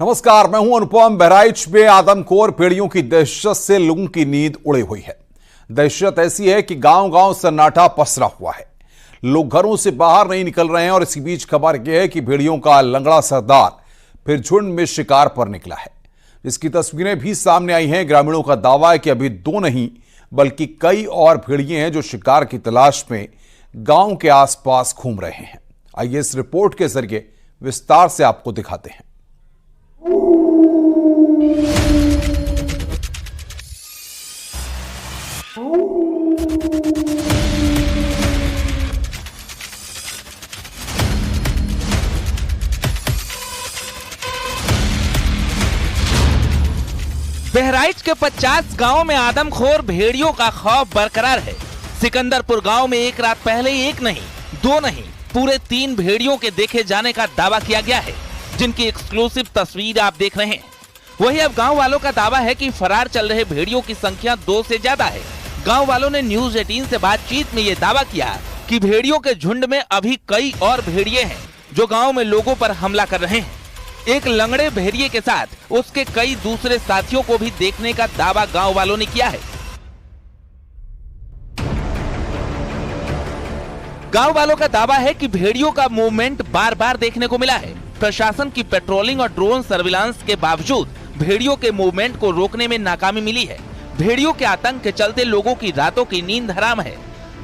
नमस्कार, मैं हूं अनुपम। बहराइच में आदमखोर भेड़ियों की दहशत से लोगों की नींद उड़ी हुई है। दहशत ऐसी है कि गांव-गांव सन्नाटा पसरा हुआ है। लोग घरों से बाहर नहीं निकल रहे हैं और इसी बीच खबर यह है कि भेड़ियों का लंगड़ा सरदार फिर झुंड में शिकार पर निकला है, जिसकी तस्वीरें भी सामने आई हैं। ग्रामीणों का दावा है कि अभी 2 नहीं बल्कि कई और भेड़िए हैं जो शिकार की तलाश में गांव के आसपास घूम रहे हैं। आइए इस रिपोर्ट के जरिए विस्तार से आपको दिखाते हैं। बहराइच के 50 गांवों में आदमखोर भेड़ियों का खौफ बरकरार है। सिकंदरपुर गांव में एक रात पहले 1 नहीं 2 नहीं पूरे 3 भेड़ियों के देखे जाने का दावा किया गया है, जिनकी एक्सक्लूसिव तस्वीर आप देख रहे हैं। वहीं अब गांव वालों का दावा है कि फरार चल रहे भेड़ियों की संख्या 2 से ज्यादा है। गांव वालों ने न्यूज 18 से बातचीत में ये दावा किया कि भेड़ियों के झुंड में अभी कई और भेड़िए हैं जो गांव में लोगों पर हमला कर रहे हैं। एक लंगड़े भेड़िए के साथ उसके कई दूसरे साथियों को भी देखने का दावा गांव वालों ने किया है। गांव वालों का दावा है कि भेड़ियों का मूवमेंट बार बार देखने को मिला है। प्रशासन की पेट्रोलिंग और ड्रोन सर्विलांस के बावजूद भेड़ियों के मूवमेंट को रोकने में नाकामी मिली है। भेड़ियों के आतंक के चलते लोगों की रातों की नींद हराम है।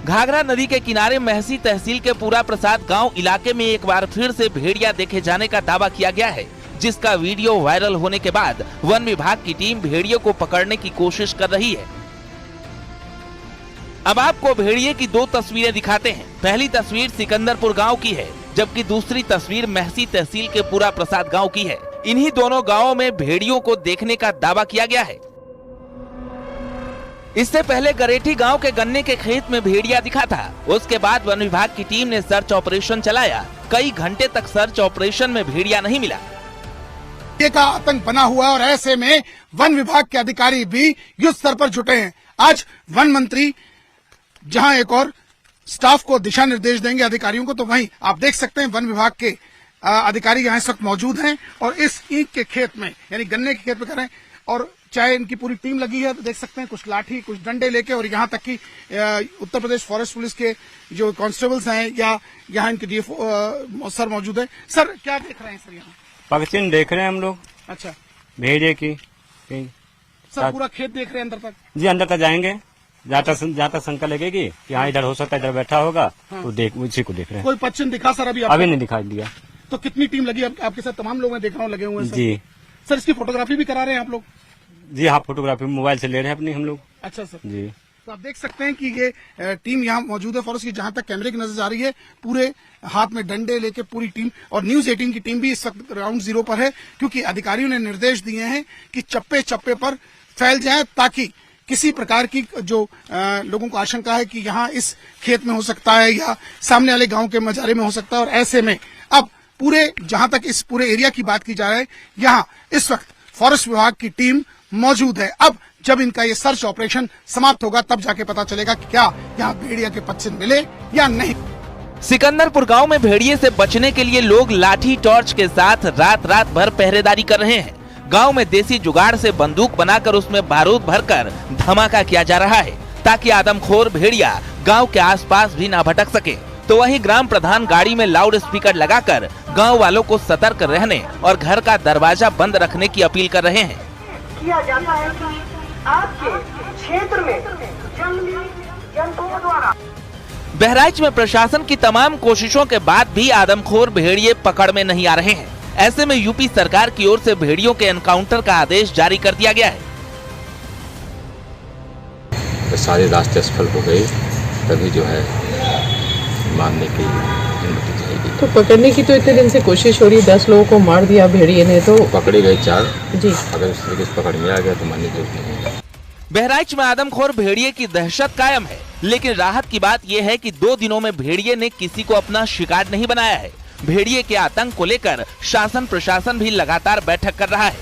घाघरा नदी के किनारे महसी तहसील के पूरा प्रसाद गांव इलाके में एक बार फिर से भेड़िया देखे जाने का दावा किया गया है, जिसका वीडियो वायरल होने के बाद वन विभाग की टीम भेड़ियों को पकड़ने की कोशिश कर रही है। अब आपको भेड़िए की 2 तस्वीरें दिखाते हैं। पहली तस्वीर सिकंदरपुर गांव की है, जबकि दूसरी तस्वीर महसी तहसील के पूरा प्रसाद गांव की है। इन्हीं दोनों गांवों में भेड़ियों को देखने का दावा किया गया है। इससे पहले गरेठी गांव के गन्ने के खेत में भेड़िया दिखा था। उसके बाद वन विभाग की टीम ने सर्च ऑपरेशन चलाया। कई घंटे तक सर्च ऑपरेशन में भेड़िया नहीं मिला। का आतंक बना हुआ है और ऐसे में वन विभाग के अधिकारी भी युद्ध स्तर पर जुटे हैं। आज वन मंत्री जहां एक और स्टाफ को दिशा निर्देश देंगे अधिकारियों को, तो वहीं आप देख सकते हैं वन विभाग के अधिकारी यहाँ इस वक्त मौजूद हैं और इस ईंट के खेत में यानी गन्ने के खेत में कर रहे हैं। और चाहे इनकी पूरी टीम लगी है तो देख सकते हैं कुछ लाठी कुछ डंडे लेके, और यहाँ तक कि उत्तर प्रदेश फॉरेस्ट पुलिस के जो कांस्टेबल्स हैं या यहाँ इनके डीएफओ सर मौजूद है। सर क्या देख रहे हैं सर? यहाँ पक्षी देख रहे हैं हम लोग। अच्छा, भेड़िए की सर पूरा खेत देख रहे हैं अंदर तक? जी, अंदर तक जाएंगे। जहाँ तक शंका लगेगी कि हाँ इधर हो सकता है, इधर बैठा होगा। हाँ। तो उसी को देख रहे हैं। कोई पक्षी दिखा सर? अभी नहीं दिखाई दिया। तो कितनी टीम लगी आपके साथ? तमाम लोग मैं देख रहा हूँ लगे हुए हैं जी। सर इसकी फोटोग्राफी भी करा रहे हैं आप लोग? जी हाँ, फोटोग्राफी मोबाइल से ले रहे हैं अपनी हम लोग। अच्छा सर जी। तो आप देख सकते हैं कि ये टीम यहाँ मौजूद है फॉरेस्ट की। जहां तक कैमरे की नजर आ रही है पूरे हाथ में डंडे लेके पूरी टीम, और न्यूज 18 की टीम भी इस वक्त ग्राउंड जीरो पर है, क्योंकि अधिकारियों ने निर्देश दिए हैं कि चप्पे चप्पे पर फैल जाए ताकि किसी प्रकार की जो लोगों को आशंका है कि यहाँ इस खेत में हो सकता है या सामने वाले गांव के मजारे में हो सकता है। और ऐसे में अब पूरे जहां तक इस पूरे एरिया की बात की जा रही है, यहाँ इस वक्त फॉरेस्ट विभाग की टीम मौजूद है। अब जब इनका ये सर्च ऑपरेशन समाप्त होगा तब जाके पता चलेगा कि क्या यहाँ भेड़िया के पक्षी मिले या नहीं। सिकंदरपुर गांव में भेड़िए से बचने के लिए लोग लाठी टॉर्च के साथ रात भर पहरेदारी कर रहे हैं। गांव में देसी जुगाड़ से बंदूक बनाकर उसमें बारूद भरकर धमाका किया जा रहा है, ताकि आदमखोर भेड़िया गांव के आसपास भी ना भटक सके। तो वहीं ग्राम प्रधान गाड़ी में लाउड स्पीकर लगाकर गांव वालों को सतर्क रहने और घर का दरवाजा बंद रखने की अपील कर रहे हैं। किया जाता है कि आपके क्षेत्र में जंगली जंतुओं द्वारा। बहराइच में प्रशासन की तमाम कोशिशों के बाद भी आदमखोर भेड़िए पकड़ में नहीं आ रहे हैं। ऐसे में यूपी सरकार की ओर से भेड़ियों के एनकाउंटर का आदेश जारी कर दिया गया है। तो सारे रास्ते असफल हो गए, तभी जो है मारने की अनुमति चाहिए। तो पकड़ने की तो इतने दिन से कोशिश हो रही है, 10 लोगों को मार दिया भेड़िए ने, तो पकड़े गए 4 जी। अगर इस तरीके से पकड़ में आ गया तो मानने की जरूरत नहीं है। बहराइच में आदमखोर भेड़िए की दहशत कायम है, लेकिन राहत की बात यह है कि 2 दिनों में भेड़िए ने किसी को अपना शिकार नहीं बनाया है। भेड़िए के आतंक को लेकर शासन प्रशासन भी लगातार बैठक कर रहा है।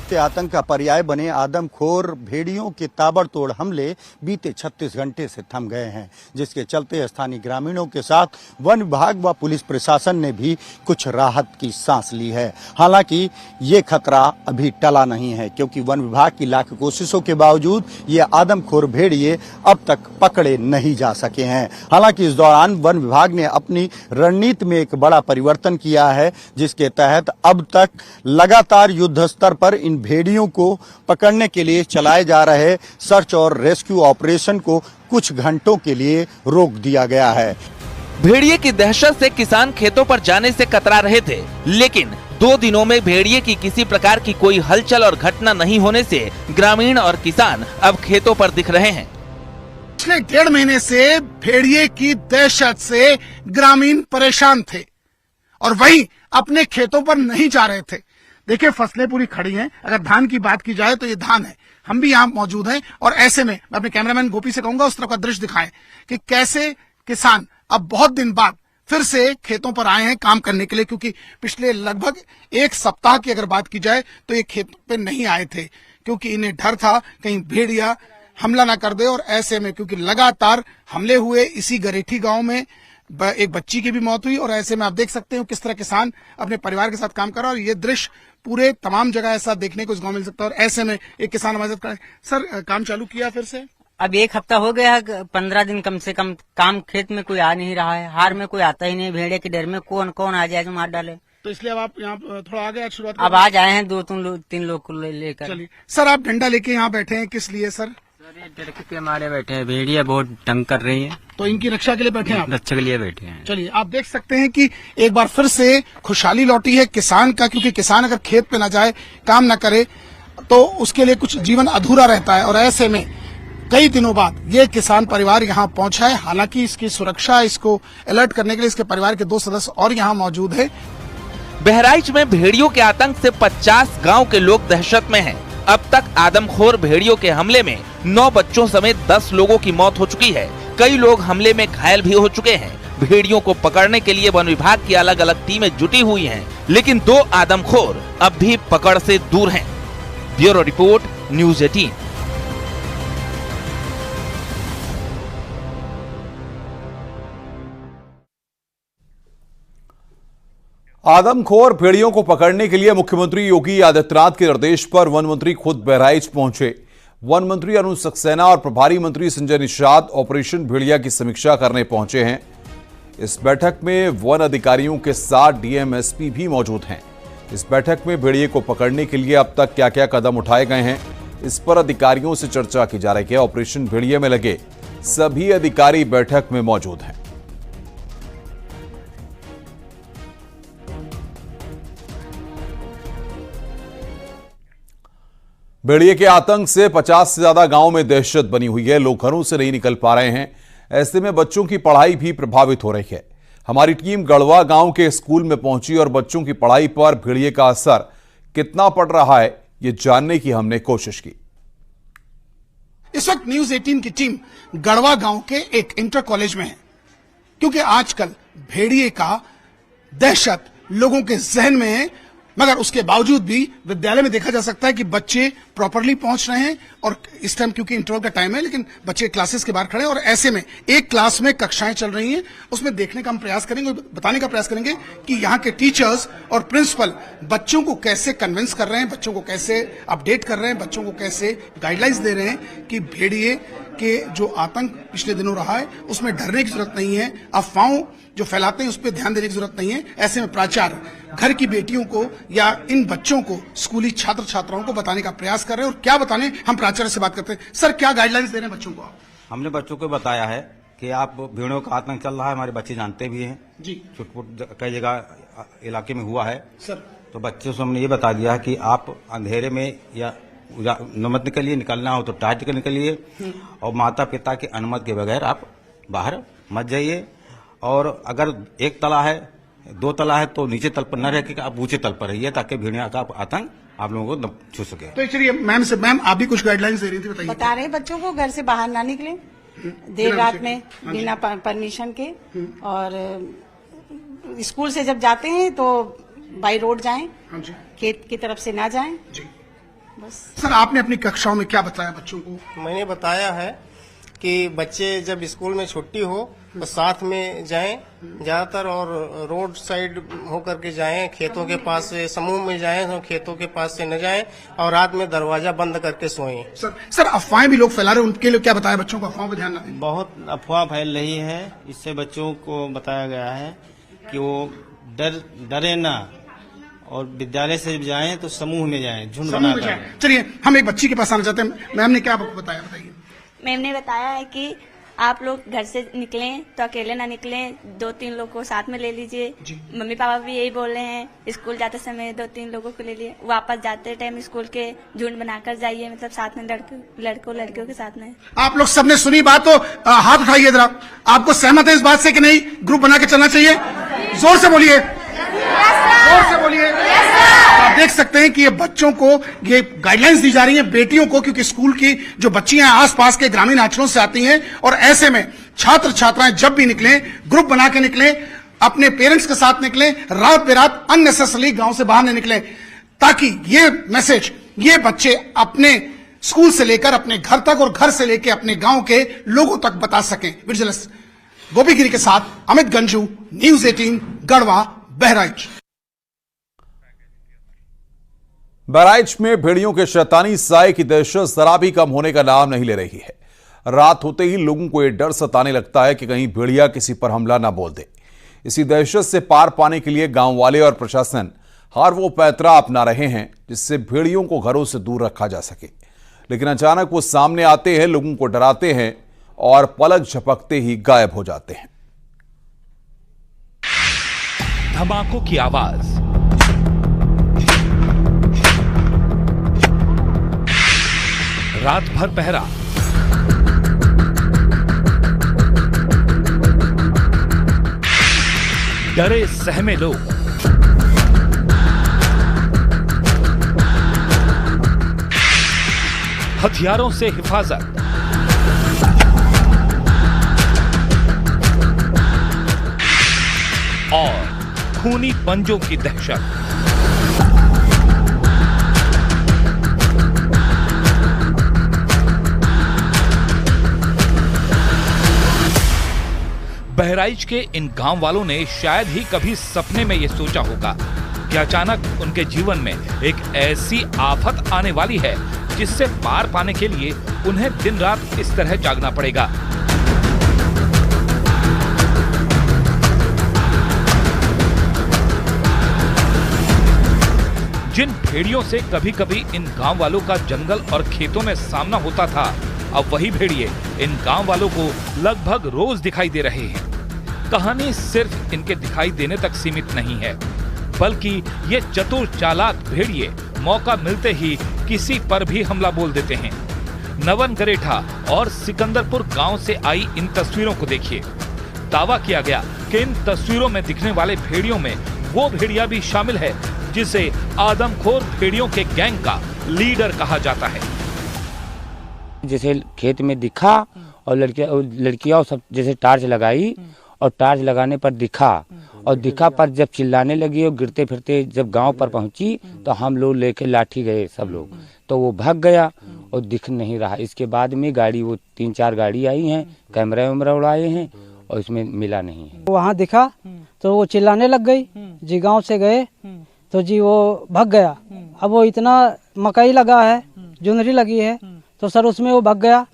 बढ़ते आतंक का पर्याय बने आदमखोर भेड़ियों के ताबड़तोड़ हमले बीते 36 घंटे से थम गए हैं, जिसके चलते स्थानीय ग्रामीणों के साथ वन विभाग व पुलिस प्रशासन ने भी कुछ राहत की सांस ली है। हालांकि ये खतरा अभी टला नहीं है, क्योंकि वन विभाग की लाख कोशिशों के बावजूद ये आदमखोर भेड़िए अब तक पकड़े नहीं जा सके हैं। हालांकि इस दौरान वन विभाग ने अपनी रणनीति में एक बड़ा परिवर्तन किया है, जिसके तहत अब तक लगातार युद्ध स्तर पर इन भेड़ियों को पकड़ने के लिए चलाए जा रहे सर्च और रेस्क्यू ऑपरेशन को कुछ घंटों के लिए रोक दिया गया है। भेड़िए की दहशत से किसान खेतों पर जाने से कतरा रहे थे, लेकिन 2 दिनों में भेड़िए की किसी प्रकार की कोई हलचल और घटना नहीं होने से ग्रामीण और किसान अब खेतों पर दिख रहे हैं। पिछले 1.5 महीने से भेड़िए की दहशत से ग्रामीण परेशान थे और वहीं अपने खेतों पर नहीं जा रहे थे। देखिए, फसलें पूरी खड़ी हैं। अगर धान की बात की जाए तो ये धान है, हम भी यहाँ मौजूद हैं और ऐसे में मैं अपने कैमरामैन गोपी से कहूंगा उस तरफ का दृश्य दिखाएं कि कैसे किसान अब बहुत दिन बाद फिर से खेतों पर आए हैं काम करने के लिए, क्योंकि पिछले लगभग 1 सप्ताह की अगर बात की जाए तो ये खेत पे नहीं आए थे, क्योंकि इन्हें डर था कहीं भेड़िया हमला ना कर दे। और ऐसे में क्योंकि लगातार हमले हुए, इसी गरेठी गांव में एक बच्ची की भी मौत हुई और ऐसे में आप देख सकते हो किस तरह किसान अपने परिवार के साथ काम कर रहा है और ये दृश्य पूरे तमाम जगह ऐसा देखने को इस गांव मिल सकता है। और ऐसे में एक किसान हमारे साथ खड़ा है। सर, काम चालू किया फिर से? अब 1 हफ्ता हो गया है, 15 दिन कम से कम काम खेत में कोई आ नहीं रहा है। हार में कोई आता ही नहीं, भेड़े के डर में कौन कौन आ जाए जो मार डाले। तो इसलिए अब आप यहाँ थोड़ा आगे आज शुरुआत अब आज आए हैं 2-3 लोग को लेकर। चलिए सर, आप डंडा लेके यहाँ बैठे हैं, किस लिए सर? डर के मारे बैठे हैं, भेड़िया बहुत तंग कर रही है, तो इनकी रक्षा के लिए बैठे हैं आप? रक्षा के लिए बैठे हैं। चलिए, आप देख सकते हैं कि एक बार फिर से खुशहाली लौटी है किसान का, क्योंकि किसान अगर खेत पे ना जाए, काम ना करे, तो उसके लिए कुछ जीवन अधूरा रहता है। और ऐसे में कई दिनों बाद ये किसान परिवार यहाँ पहुंचा है। हालांकि इसकी सुरक्षा, इसको अलर्ट करने के लिए इसके परिवार के 2 सदस्य और यहाँ मौजूद है। बहराइच में भेड़ियों के आतंक से 50 गांव के लोग दहशत में हैं। अब तक आदमखोर भेड़ियों के हमले में 9 बच्चों समेत 10 लोगों की मौत हो चुकी है। कई लोग हमले में घायल भी हो चुके हैं। भेड़ियों को पकड़ने के लिए वन विभाग की अलग अलग टीमें जुटी हुई हैं, लेकिन 2 आदमखोर अब भी पकड़ से दूर हैं। Bureau report, news 18। आदमखोर भेड़ियों को पकड़ने के लिए मुख्यमंत्री योगी आदित्यनाथ के निर्देश पर वन मंत्री खुद बहराइच पहुंचे। वन मंत्री अनुज सक्सेना और प्रभारी मंत्री संजय निषाद ऑपरेशन भेड़िया की समीक्षा करने पहुंचे हैं। इस बैठक में वन अधिकारियों के साथ डीएम, एसपी भी मौजूद हैं। इस बैठक में भेड़िए को पकड़ने के लिए अब तक क्या क्या कदम उठाए गए हैं, इस पर अधिकारियों से चर्चा की जा रही है। ऑपरेशन भेड़िया में लगे सभी अधिकारी बैठक में मौजूद हैं। भेड़िए के आतंक से 50 से ज्यादा गांव में दहशत बनी हुई है। लोग घरों से नहीं निकल पा रहे हैं। ऐसे में बच्चों की पढ़ाई भी प्रभावित हो रही है। हमारी टीम गढ़वा गांव के स्कूल में पहुंची और बच्चों की पढ़ाई पर भेड़िए का असर कितना पड़ रहा है, ये जानने की हमने कोशिश की। इस वक्त न्यूज़ 18 की टीम गढ़वा गांव के एक इंटर कॉलेज में है, क्योंकि आजकल भेड़िए का दहशत लोगों के जहन में है। मगर उसके बावजूद भी विद्यालय में देखा जा सकता है कि बच्चे प्रॉपरली पहुंच रहे हैं। और इस टाइम क्योंकि इंटरवल का टाइम है, लेकिन बच्चे क्लासेस के बाहर खड़े हैं और ऐसे में एक क्लास में कक्षाएं चल रही हैं, उसमें देखने का हम प्रयास करेंगे, बताने का प्रयास करेंगे कि यहाँ के टीचर्स और प्रिंसिपल बच्चों को कैसे कन्विंस कर रहे हैं, बच्चों को कैसे अपडेट कर रहे हैं, बच्चों को कैसे गाइडलाइंस दे रहे हैं कि भेड़िए के जो आतंक पिछले दिनों रहा है उसमें डरने की जरूरत नहीं है, अफवाहों जो फैलाते हैं उस पर ध्यान देने की जरूरत नहीं है। ऐसे में प्राचार्य घर की बेटियों को या इन बच्चों को, स्कूली छात्र छात्राओं को बताने का प्रयास कर रहे हैं। और क्या बताने, हम प्राचार्य से बात करते हैं। सर, क्या गाइडलाइंस दे रहे हैं बच्चों को? हमने बच्चों को बताया है कि आप भेड़ियों का आतंक चल रहा है, हमारे बच्चे जानते भी हैं जी, छुटपुट कई जगह इलाके में हुआ है सर। तो बच्चों से हमने ये बता दिया कि आप अंधेरे में या नमक निकलिए, निकलना हो तो टाइट के निकलिए, और माता पिता की अनुमति के बगैर आप बाहर मत जाइए। और अगर एक तला है, 2 तला है, तो नीचे तल पर न रह के आप ऊंचे तल पर रहिए, ताकि भेड़िया का आतंक आप लोगों को न छू सके। तो चलिए मैम आप भी कुछ गाइडलाइंस दे रही थी, बताइए। बता रहे बच्चों को घर से बाहर ना निकले देर रात में बिना परमिशन के, और स्कूल से जब जाते हैं तो बाई रोड जाएं, खेत की तरफ से ना जाएं। बस। सर आपने अपनी कक्षाओं में क्या बताया बच्चों को? मैंने बताया है कि बच्चे जब स्कूल में छुट्टी हो तो साथ में जाएं ज्यादातर, और रोड साइड होकर के जाएं, खेतों के पास से समूह में जाएं, तो खेतों के पास से न जाएं, और रात में दरवाजा बंद करके सोएं। सर अफवाहें भी लोग फैला रहे हैं, उनके लिए क्या बताया बच्चों को? अफवाहों पर ध्यान न दें। बहुत अफवाह फैल रही है, इससे बच्चों को बताया गया है कि वो डरे ना, और विद्यालय से जाएं तो समूह में जाएं, झुंड बनाकर। चलिए हम एक बच्ची के पास आना चाहते हैं। मैम ने क्या बताया, बताइए। मैम ने बताया है कि आप लोग घर से निकलें तो अकेले ना निकलें, 2-3 लोग को साथ में ले लीजिए। मम्मी पापा भी यही बोल रहे हैं, स्कूल जाते समय 2-3 लोगों को ले लिए, वापस जाते टाइम स्कूल के झुंड बनाकर जाइए, मतलब साथ में लड़कियों के साथ में। आप लोग सबने सुनी बात तो हाथ उठाइए जरा। आपको सहमत है इस बात से कि नहीं, ग्रुप बना के चलना चाहिए? जोर से बोलिए, जोर से बोलिए। आप देख सकते हैं कि ये बच्चों को ये गाइडलाइंस दी जा रही हैं, बेटियों को, क्योंकि स्कूल की जो बच्चियां आसपास के ग्रामीण अंचलों से आती हैं, और ऐसे में छात्र छात्राएं जब भी निकलें ग्रुप बना के निकलें, अपने पेरेंट्स के साथ निकलें, रात बेरात अननेसेसरली गांव से बाहर न निकलें, ताकि ये मैसेज ये बच्चे अपने स्कूल से लेकर अपने घर तक और घर से लेकर अपने गांव के लोगों तक बता सकें। विजिलेंस गोपीगिरी के साथ अमित गंजू, न्यूज 18 गढ़वा बहराइच। बहराइच में भेड़ियों के शैतानी साए की दहशत जरा भी कम होने का नाम नहीं ले रही है। रात होते ही लोगों को यह डर सताने लगता है कि कहीं भेड़िया किसी पर हमला ना बोल दे। इसी दहशत से पार पाने के लिए गांव वाले और प्रशासन हर वो पैतरा अपना रहे हैं जिससे भेड़ियों को घरों से दूर रखा जा सके, लेकिन अचानक वो सामने आते हैं, लोगों को डराते हैं और पलक झपकते ही गायब हो जाते हैं। धमाकों की आवाज, रात भर पहरा, डरे सहमे लोग, हथियारों से हिफाजत, और खूनी पंजों की दहशत। बहराइच के इन गांव वालों ने शायद ही कभी सपने में यह सोचा होगा कि अचानक उनके जीवन में एक ऐसी आफत आने वाली है जिससे पार पाने के लिए उन्हें दिन रात इस तरह जागना पड़ेगा। जिन भेड़ियों से कभी कभी इन गांव वालों का जंगल और खेतों में सामना होता था, अब वही भेड़िए इन गांव वालों को लगभग रोज दिखाई दे रहे हैं। कहानी सिर्फ इनके दिखाई देने तक सीमित नहीं है, बल्कि ये चतुर चालाक भेड़िए मौका मिलते ही किसी पर भी हमला बोल देते हैं। नवन गरेठा और सिकंदरपुर गांव से आई इन तस्वीरों को देखिए। दावा किया गया कि इन तस्वीरों में दिखने वाले भेड़ियों में वो भेड़िया भी शामिल है जिसे आदमखोर भेड़ियों के गैंग का लीडर कहा जाता है। जैसे खेत में दिखा और लड़कियां सब जैसे टार्च लगाई और टार्च लगाने पर दिखा, और दिखा पर जब चिल्लाने लगी और गिरते फिरते जब गांव पर पहुंची तो हम लोग लेके लाठी गए सब लोग, तो वो भाग गया और दिख नहीं रहा। इसके बाद में गाड़ी वो 3-4 गाड़ी आई हैं, कैमरा वैमरा उड़ाए हैं और इसमें मिला नहीं है। वहाँ दिखा तो वो चिल्लाने लग गई जी, गांव से गए तो जी वो भाग गया। अब वो इतना मकई लगा है, जुनरी लगी है, तो सर उसमें वो भाग गया।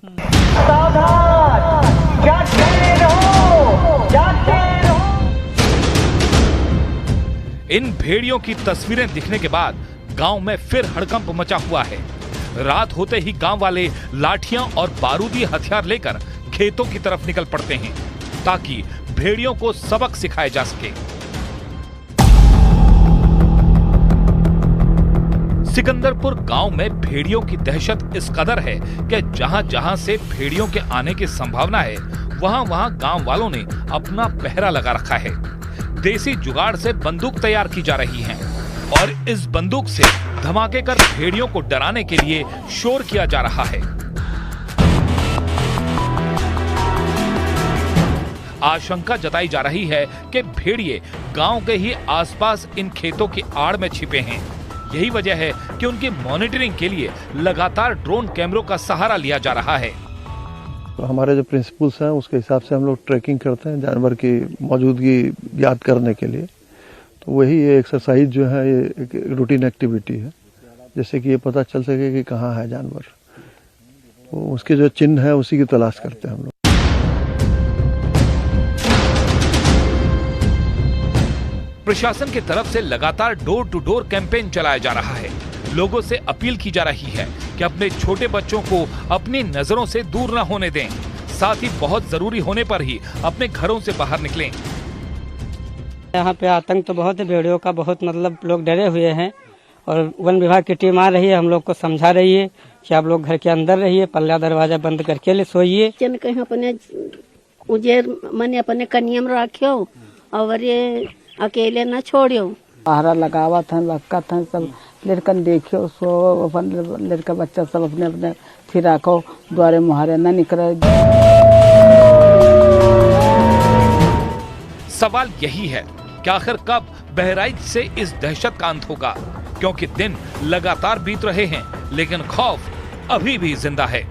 इन भेड़ियों की तस्वीरें दिखने के बाद गांव में फिर हड़कंप मचा हुआ है। रात होते ही गांव वाले लाठियां और बारूदी हथियार लेकर खेतों की तरफ निकल पड़ते हैं ताकि भेड़ियों को सबक सिखाया जा सके। सिकंदरपुर गांव में भेड़ियों की दहशत इस कदर है कि जहां जहां से भेड़ियों के आने की संभावना है, वहां वहां गांव वालों ने अपना पहरा लगा रखा है। देसी जुगाड़ से बंदूक तैयार की जा रही हैं और इस बंदूक से धमाके कर भेड़ियों को डराने के लिए शोर किया जा रहा है। आशंका जताई जा रही है कि भेड़िए गांव के ही आसपास इन खेतों की आड़ में छिपे हैं यही वजह है कि उनकी मॉनिटरिंग के लिए लगातार ड्रोन कैमरों का सहारा लिया जा रहा है। तो हमारे जो प्रिंसिपल्स हैं उसके हिसाब से हम लोग ट्रैकिंग करते हैं जानवर की मौजूदगी याद करने के लिए। तो वही ये एक्सरसाइज जो है ये एक रूटीन एक्टिविटी है, जैसे कि ये पता चल सके कि कहाँ है जानवर, तो उसके जो चिन्ह है उसी की तलाश करते हैं हम लोग। प्रशासन की तरफ से लगातार डोर टू डोर कैंपेन चलाया जा रहा है। लोगों से अपील की जा रही है कि अपने छोटे बच्चों को अपनी नजरों से दूर न होने दें, साथ ही बहुत जरूरी होने पर ही अपने घरों से बाहर निकलें। यहाँ पे आतंक तो बहुत है, भेड़ियों का बहुत मतलब लोग डरे हुए हैं और वन विभाग की टीम आ रही है, हम लोग को समझा रही है कि आप लोग घर के अंदर रहिए, पल्ला दरवाजा बंद करके सोइए। कहीं अपने उजेर मने अपने कनियम रखियो और ये अकेले न छोड़ियो। पहरा लगावा था, लक्का था, सब लड़कन देखियो, सो अपन लड़का बच्चा सब अपने अपने फिर रखो, द्वारे मुहारे न निकले। सवाल यही है कि आखिर कब बहराइच से इस दहशत का अंत होगा, क्योंकि दिन लगातार बीत रहे हैं लेकिन खौफ अभी भी जिंदा है।